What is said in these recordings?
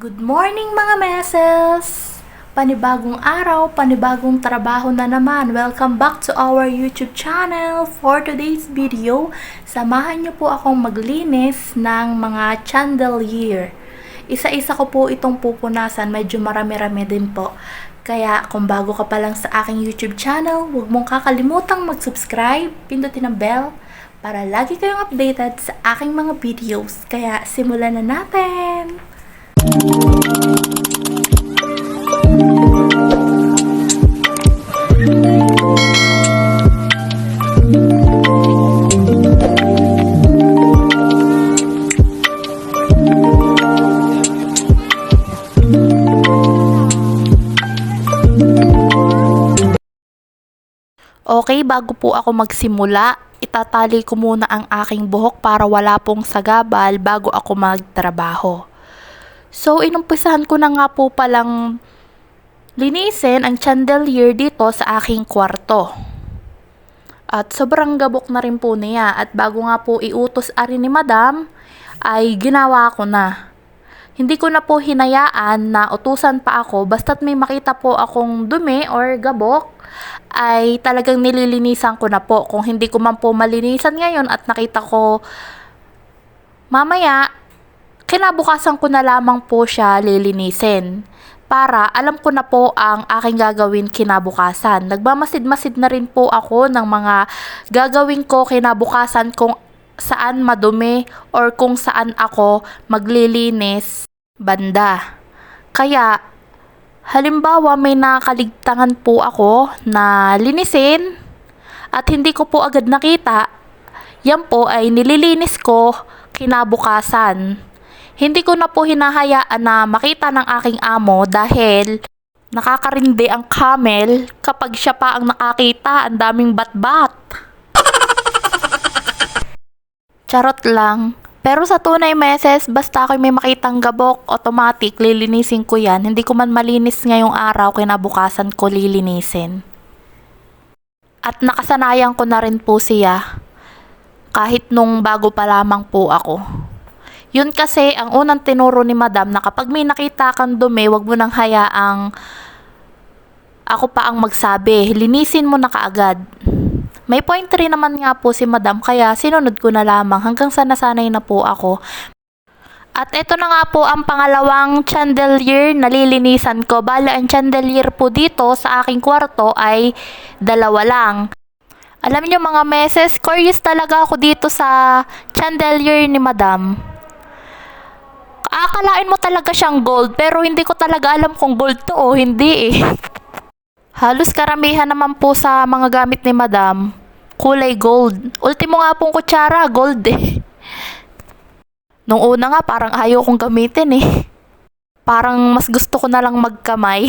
Good morning mga meses! Panibagong araw, panibagong trabaho na naman. Welcome back to our YouTube channel. For today's video, samahan niyo po akong maglinis ng mga chandelier. Isa-isa ko po itong pupunasan, medyo marami-rami din po. Kaya kung bago ka pa lang sa aking YouTube channel, huwag mong kakalimutang mag-subscribe, pindutin ang bell, para lagi kayong updated sa aking mga videos. Kaya simulan na natin! Okay, bago po ako magsimula, itatali ko muna ang aking buhok para wala pong sagabal bago ako magtrabaho. So, inumpisahan ko na nga po palang linisin ang chandelier dito sa aking kwarto. At sobrang gabok na rin po niya. At bago nga po iutos ari ni Madam, ay ginawa ko na. Hindi ko na po hinayaan na utusan pa ako. Basta't may makita po akong dumi or gabok, ay talagang nililinisan ko na po. Kung hindi ko man po malinisan ngayon at nakita ko mamaya, kinabukasan ko na lamang po siya lilinisin para alam ko na po ang aking gagawin kinabukasan. Nagmamasid-masid na rin po ako ng mga gagawin ko kinabukasan kung saan madumi or kung saan ako maglilinis banda. Kaya, halimbawa may nakaligtangan po ako na linisin at hindi ko po agad nakita, yan po ay nililinis ko kinabukasan. Hindi ko na po hinahayaan na makita ng aking amo dahil nakakarindi ang camel kapag siya pa ang nakakita, ang daming bat-bat. Charot lang. Pero sa tunay meses, basta ako may makitang gabok, automatic lilinisin ko yan. Hindi ko man malinis ngayong araw, kinabukasan ko lilinisin. At nakasanayan ko na rin po siya kahit nung bago pa lamang po ako. Yun kasi ang unang tinuro ni Madam na kapag may nakita kang dumi, wag mo nang hayaang ako pa ang magsabi, linisin mo na kaagad. May point rin naman nga po si Madam kaya sinunod ko na lamang hanggang sa nasanay na po ako. At ito na nga po ang pangalawang chandelier na lilinisan ko. Bale, ang chandelier po dito sa aking kwarto ay dalawa lang. Alam niyo mga meses, curious talaga ako dito sa chandelier ni Madam. Akalain mo talaga siyang gold pero hindi ko talaga alam kung gold to o hindi eh. Halos karamihan naman po sa mga gamit ni Madam, kulay gold. Ultimo nga pong kutsara, gold eh. Nung una nga parang ayaw kong gamitin eh. Parang mas gusto ko na lang magkamay.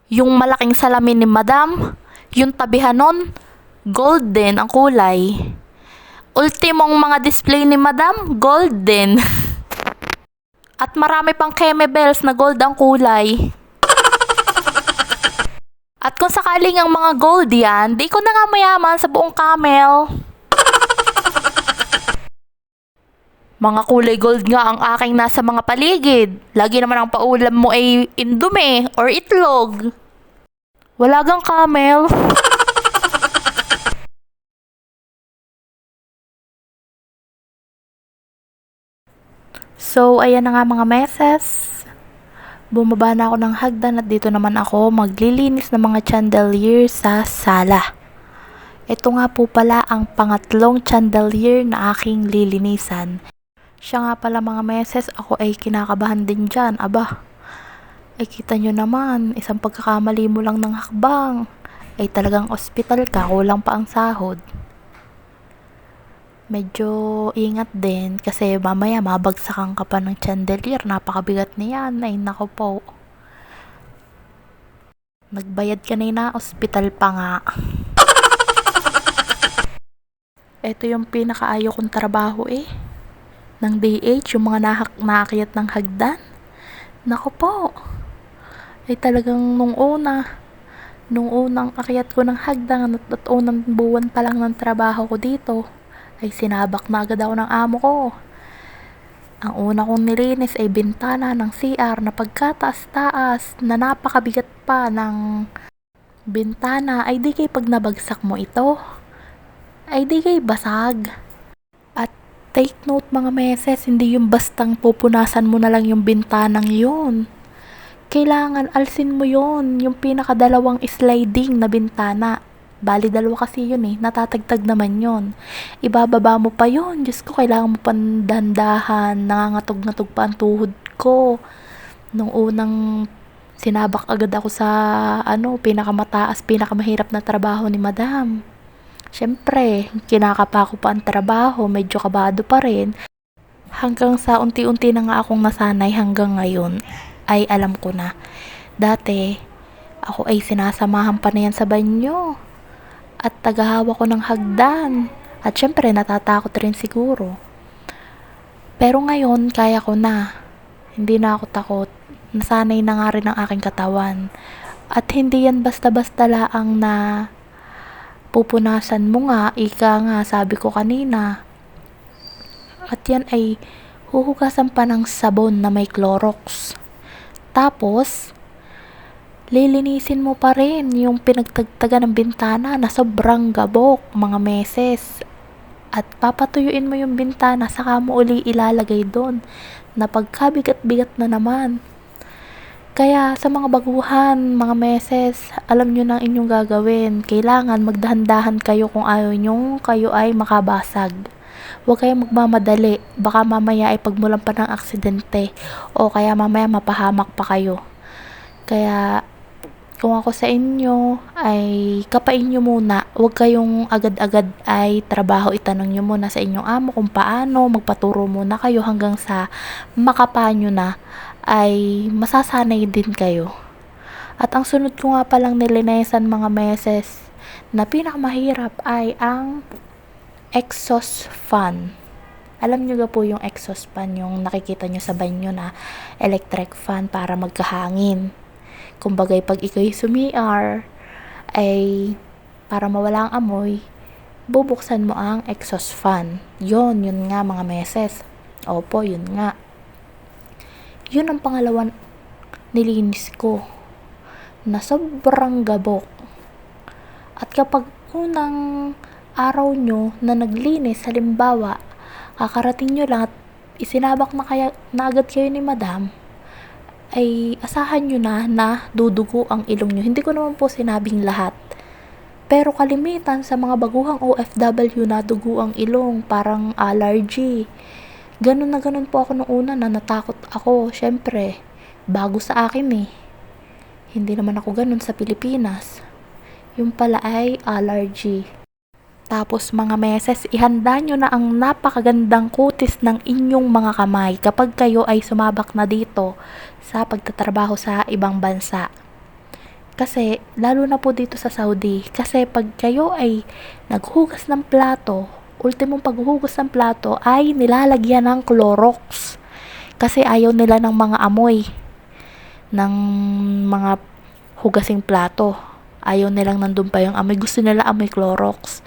Yung malaking salamin ni Madam, yung tabihan nun, gold din ang kulay. Ultimong mga display ni Madam, gold din. At marami pang keme bells na gold ang kulay. At kung sakaling ang mga gold yan, di ko na nga mayaman sa buong camel. Mga kulay gold nga ang aking nasa mga paligid. Lagi naman ang paulam mo ay indomie or itlog. Wala gang camel. So, ayan na nga mga meses. Bumaba na ako ng hagdan at dito naman ako maglilinis ng mga chandelier sa sala. Ito nga po pala ang pangatlong chandelier na aking lilinisan. Siya nga pala mga meses, ako ay kinakabahan din dyan. Aba, ay kita nyo naman, isang pagkakamali mo lang ng hakbang, ay talagang ospital ka, kulang pa ang sahod. Medyo ingat din kasi mamaya mabagsakan ka pa ng chandelier. Napakabigat niyan. Ay nako po. Nagbayad ka na ospital pa nga. Ito yung pinakaayaw kong trabaho eh. Ng DH, yung mga naakyat ng hagdan. Nako po. Ay talagang nung unang akyat ko ng hagdan at unang buwan pa lang ng trabaho ko dito, ay sinabak na agad ako ng amo ko. Ang una kong nilinis ay bintana ng CR na pagkataas-taas na napakabigat pa ng bintana ay di kay pag nabagsak mo ito, ay di kay basag. At take note mga meses, hindi yung bastang pupunasan mo na lang yung bintanang yun. Kailangan alsin mo yun, yung pinakadalawang sliding na bintana. Bali dalawa kasi yun natatagtag naman yun. Ibababa mo pa yun, Diyos ko, kailangan mo pandandahan, nangangatog-ngatog pa ang tuhod ko. Nung unang sinabak agad ako sa pinakamataas, pinakamahirap na trabaho ni Madam. Siyempre, kinakapa ko pa ang trabaho, medyo kabado pa rin. Hanggang sa unti-unti na nga akong nasanay hanggang ngayon, ay alam ko na. Dati, ako ay sinasamahan pa na yan sa banyo. At tagahawa ko ng hagdan. At syempre, natatakot rin siguro. Pero ngayon, kaya ko na. Hindi na ako takot. Nasanay na nga rin ang aking katawan. At hindi yan basta-basta laang na pupunasan mo nga, ika nga, sabi ko kanina. At yan ay huhugasan pa ng sabon na may Clorox. Tapos, lilinisin mo pa rin yung pinagtagtagan ng bintana na sobrang gabok, mga meses. At papatuyuin mo yung bintana, saka mo uli ilalagay doon na pagkabigat-bigat na naman. Kaya sa mga baguhan, mga meses, alam nyo na inyong gagawin. Kailangan magdahan-dahan kayo kung ayaw nyo kayo ay makabasag. Huwag kayong magmamadali, baka mamaya ay pagmulan pa ng aksidente o kaya mamaya mapahamak pa kayo. Kaya kung ako sa inyo ay kapain nyo muna, huwag kayong agad-agad ay trabaho, itanong nyo muna sa inyong amo kung paano, magpaturo muna kayo hanggang sa makapa nyo na ay masasanay din kayo. At ang sunod ko nga palang nilinesan mga meses na pinakamahirap ay ang exhaust fan. Alam nyo ga po yung exhaust fan, yung nakikita nyo sa banyo na electric fan para magkahangin. Kumbagay pag ikaw'y sumi-R ay para mawala ang amoy, bubuksan mo ang exhaust fan. Yun nga mga meses. Opo, yun nga. Yun ang pangalawan nilinis ko na sobrang gabok. At kapag unang araw nyo na naglinis, halimbawa, kakarating nyo lang at isinabak na agad kayo ni Madam, ay asahan nyo na dudugo ang ilong nyo. Hindi ko naman po sinabing lahat. Pero kalimitan sa mga baguhang OFW na dugo ang ilong, parang allergy. Ganun na ganun po ako nung una na natakot ako. Syempre, bago sa akin Hindi naman ako ganun sa Pilipinas. Yung pala ay allergy. Tapos mga meses, ihanda nyo na ang napakagandang kutis ng inyong mga kamay kapag kayo ay sumabak na dito sa pagtatrabaho sa ibang bansa. Kasi, lalo na po dito sa Saudi, kasi pag kayo ay naghugas ng plato, ultimong paghuhugas ng plato ay nilalagyan ng Clorox. Kasi ayaw nila ng mga amoy ng mga hugasing plato. Ayaw nilang nandun pa yung amoy. Gusto nila amoy Clorox.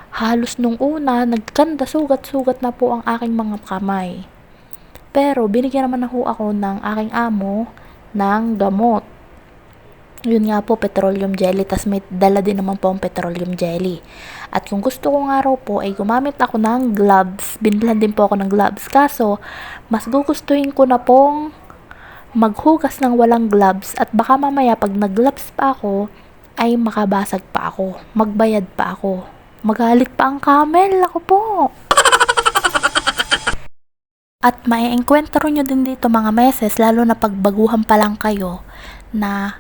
Halos nung una, nagkanda sugat-sugat na po ang aking mga kamay. Pero binigyan naman ako ng aking amo ng gamot. Yun nga po, petroleum jelly. Tas may dala din naman po ang petroleum jelly. At kung gusto ko nga raw po, ay gumamit ako ng gloves. Binilhan din po ako ng gloves. Kaso, mas gugustuhin ko na pong maghugas ng walang gloves. At baka mamaya pag nag-gloves pa ako, ay makabasag pa ako. Magbayad pa ako. Magalit pa ang camel. Ako po. At maiengkwentro nyo din dito mga meses, lalo na pagbaguhan pa lang kayo, na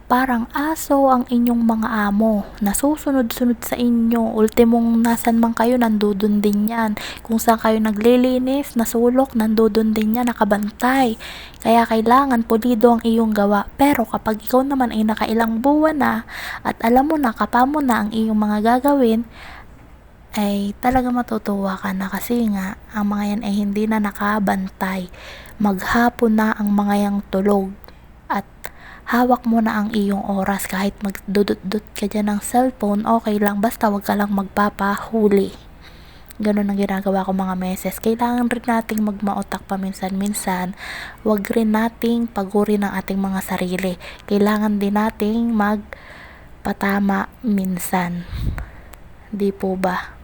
parang aso ang inyong mga amo na susunod-sunod sa inyo. Ultimong nasan man kayo, nandudun din yan. Kung saan kayo naglilinis, nasulok, nandudun din yan, nakabantay. Kaya kailangan pulido ang iyong gawa. Pero kapag ikaw naman ay nakailang buwan na at alam mo na, kapa mo na ang iyong mga gagawin, ay talaga matutuwa ka na kasi nga ang mga yan ay hindi na nakabantay. Maghapon na ang mga yang tulog at hawak mo na ang iyong oras. Kahit magdudut-dut ka dyan ng cellphone, okay lang, basta wag ka lang magpapahuli. Ganun ang ginagawa ko mga meses. Kailangan rin nating magmautak paminsan-minsan. Huwag rin nating pagurin ang ating mga sarili. Kailangan din nating magpatama minsan. Di po ba?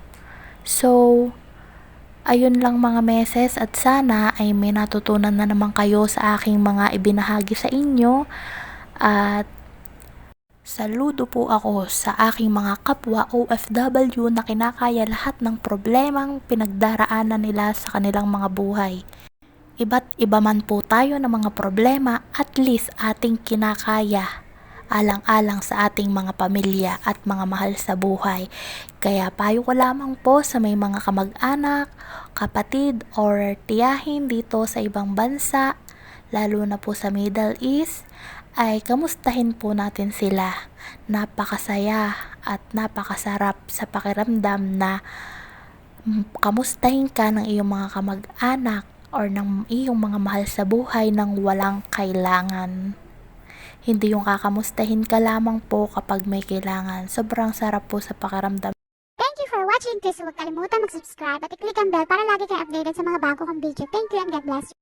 So, ayun lang mga meses, at sana ay may natutunan na naman kayo sa aking mga ibinahagi sa inyo, at saludo po ako sa aking mga kapwa OFW na kinakaya lahat ng problemang pinagdaraanan nila sa kanilang mga buhay. Iba't iba man po tayo ng mga problema, at least ating kinakaya alang-alang sa ating mga pamilya at mga mahal sa buhay. Kaya payo ko lamang po sa may mga kamag-anak, kapatid or tiyahin dito sa ibang bansa, lalo na po sa Middle East, ay kamustahin po natin sila. Napakasaya at napakasarap sa pakiramdam na kamustahin ka ng iyong mga kamag-anak or ng iyong mga mahal sa buhay ng walang kailangan. Hindi yung kakamustahin ka lamang po kapag may kailangan. Sobrang sarap po sa pakiramdam. Thank you for watching. Please huwag kalimutan mag-subscribe at i-click ang bell para lagi kayong updated sa mga bago kong video. Thank you and God bless you.